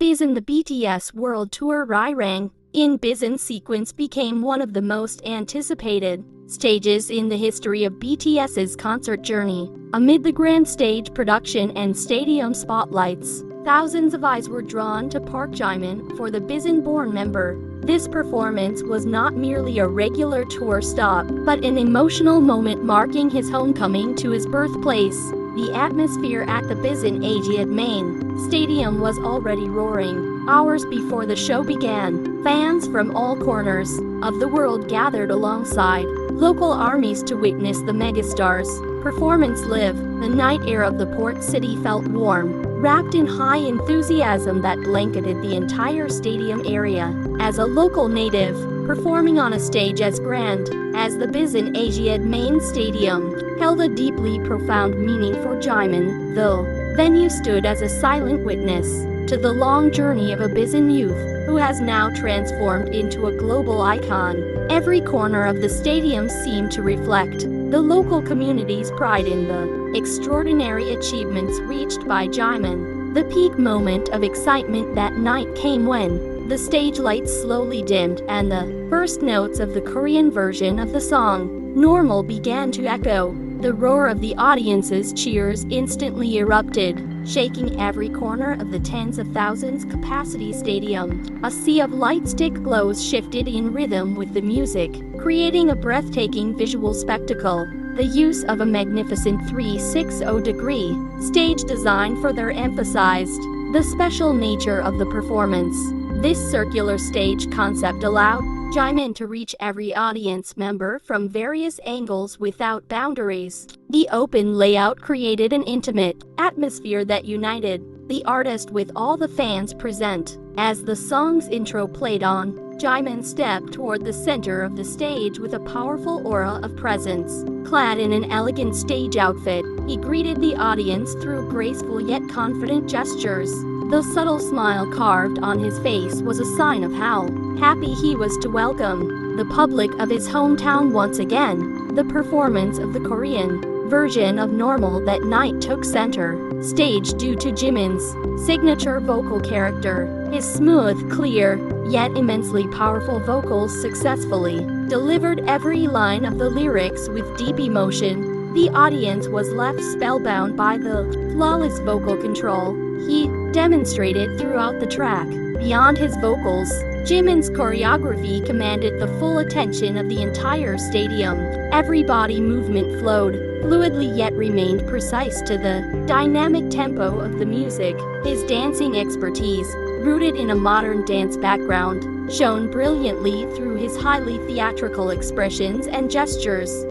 Busan. The BTS World Tour Arirang in Busan sequence became one of the most anticipated stages in the history of BTS's concert journey. Amid the grand stage production and stadium spotlights, thousands of eyes were drawn to Park Jimin for the Busan-born member. This performance was not merely a regular tour stop, but an emotional moment marking his homecoming to his birthplace. The atmosphere at the Busan Asiad Main Stadium was already roaring. Hours before the show began, fans from all corners of the world gathered alongside local armies to witness the megastar's performance live. The night air of the port city felt warm, wrapped in high enthusiasm that blanketed the entire stadium area. As a local native, performing on a stage as grand as the Busan Asiad Main Stadium held a deeply profound meaning for Jimin. The venue stood as a silent witness to the long journey of a Busan youth who has now transformed into a global icon. Every corner of the stadium seemed to reflect the local community's pride in the extraordinary achievements reached by Jimin. The peak moment of excitement that night came when the stage lights slowly dimmed and the first notes of the Korean version of the song, Normal, began to echo. The roar of the audience's cheers instantly erupted, shaking every corner of the tens of thousands capacity stadium. A sea of light stick glows shifted in rhythm with the music, creating a breathtaking visual spectacle. The use of a magnificent 360-degree stage design further emphasized the special nature of the performance. This circular stage concept allowed Jimin to reach every audience member from various angles without boundaries. The open layout created an intimate atmosphere that united the artist with all the fans present. As the song's intro played on, Jimin stepped toward the center of the stage with a powerful aura of presence. Clad in an elegant stage outfit, he greeted the audience through graceful yet confident gestures. The subtle smile carved on his face was a sign of how happy he was to welcome the public of his hometown once again. The performance of the Korean version of Normal that night took center stage due to Jimin's signature vocal character. His smooth, clear, yet immensely powerful vocals successfully delivered every line of the lyrics with deep emotion. The audience was left spellbound by the flawless vocal control he demonstrated throughout the track. Beyond his vocals, Jimin's choreography commanded the full attention of the entire stadium. Every body movement flowed fluidly yet remained precise to the dynamic tempo of the music. His dancing expertise, rooted in a modern dance background, shone brilliantly through his highly theatrical expressions and gestures.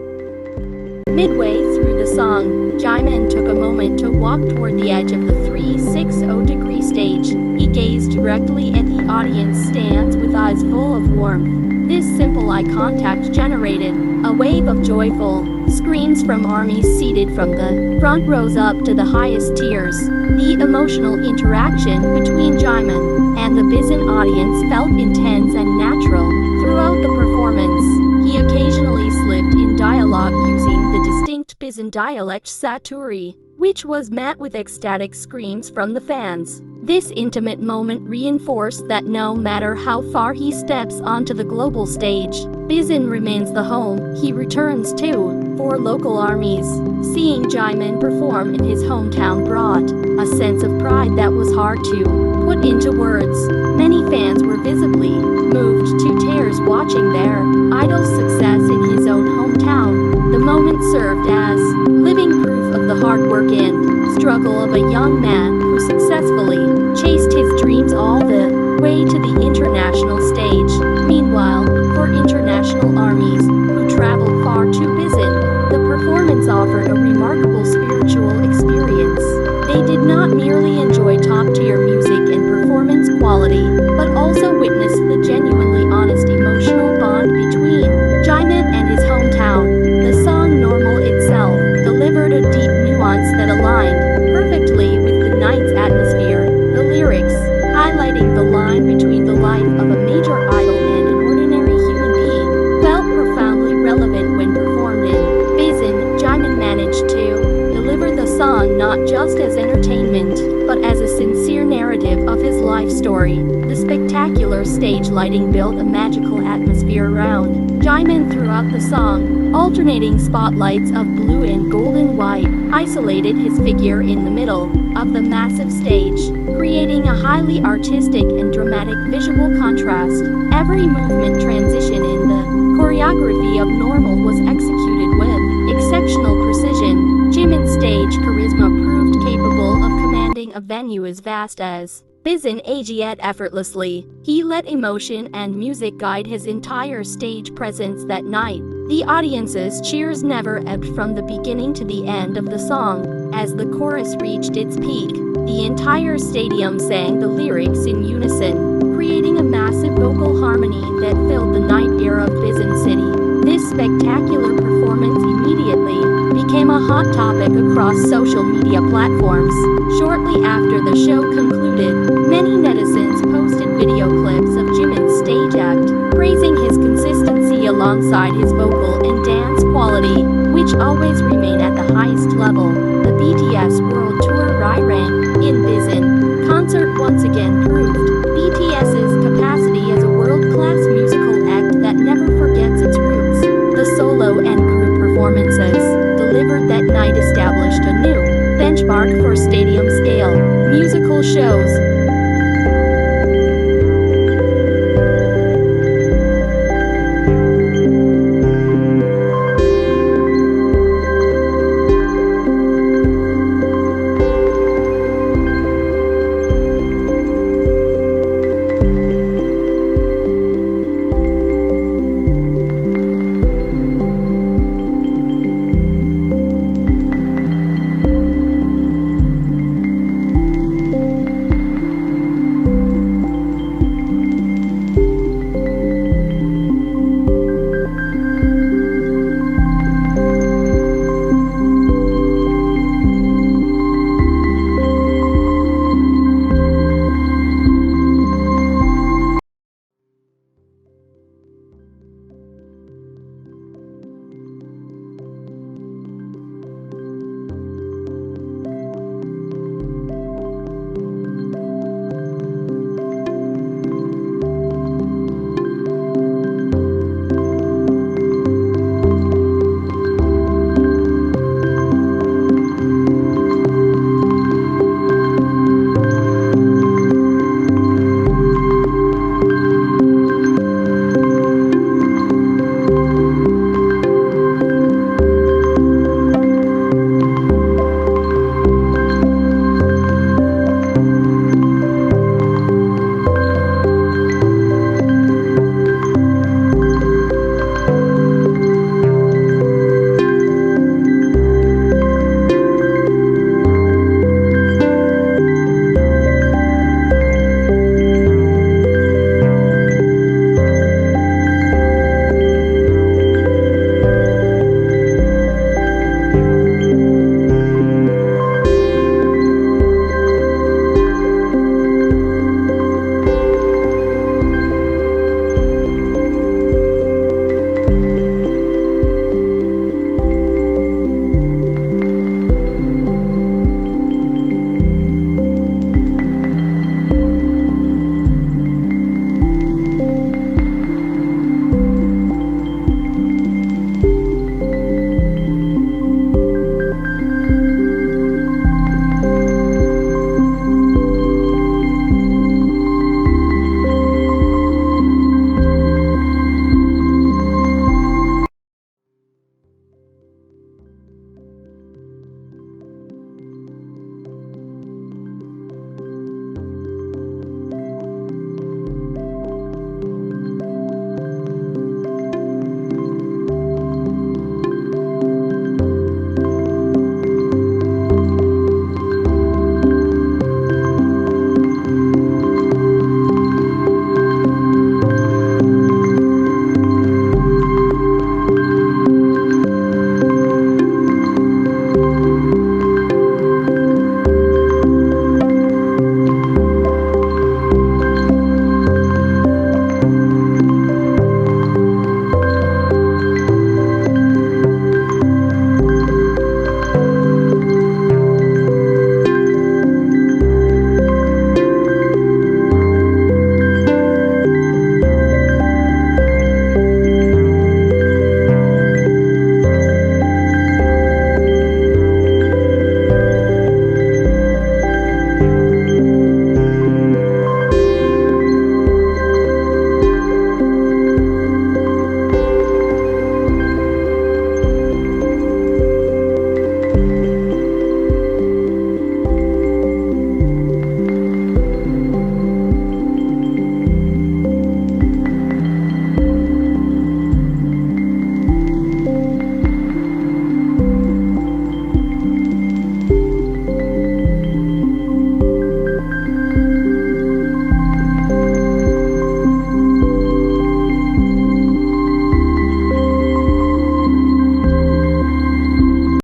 Midway through the song, Jimin took a moment to walk toward the edge of the 360-degree stage. He gazed directly at the audience stands with eyes full of warmth. This simple eye contact generated a wave of joyful screams from armies seated from the front rows up to the highest tiers. The emotional interaction between Jimin and the Busan audience felt intense and natural. Throughout the performance, he occasionally slipped in dialogue using the distinct Busan dialect Satoori, which was met with ecstatic screams from the fans. This intimate moment reinforced that no matter how far he steps onto the global stage, Busan remains the home he returns to. For local armies, seeing Jimin perform in his hometown brought a sense of pride that was hard to put into words. Many fans were visibly moved to tears watching their idol's success in his own hometown. The moment served as living proof of the hard work and struggle of a young man who successfully chased his dreams all the way to the international stage. Meanwhile, for international armies who traveled far to Busan, the performance offered a remarkable spiritual experience. They did not merely enjoy top-tier music and performance quality, but also witnessed the genuinely honest emotional bond between Jimin and his hometown. The song Normal itself delivered a deep nuance that aligned perfectly with the night's atmosphere. The lyrics, highlighting the line between the life of a major idol and an ordinary human being, felt profoundly relevant when performed in Busan. Jimin managed to deliver the song not just as entertainment, but as a sincere narrative of his life story. The spectacular stage lighting built a magical atmosphere around Jimin throughout the song. Alternating spotlights of blue and golden light isolated his figure in the middle of the massive stage, creating a highly artistic and dramatic visual contrast. Every movement transition in the choreography of Normal was executed with exceptional precision. Jimin's stage charisma proved capable of commanding a venue as vast as Busan Asiad effortlessly. He let emotion and music guide his entire stage presence that night. The audience's cheers never ebbed from the beginning to the end of the song. As the chorus reached its peak, the entire stadium sang the lyrics in unison, creating a massive vocal harmony that filled the night air of Busan City. This spectacular performance immediately became a hot topic across social media platforms. Shortly after the show concluded, many netizens posted video clips of Jimin's stage act, praising his consistency alongside his vocal and dance quality, which always remain at the highest level. The BTS World Tour Arirang in Busan concert once again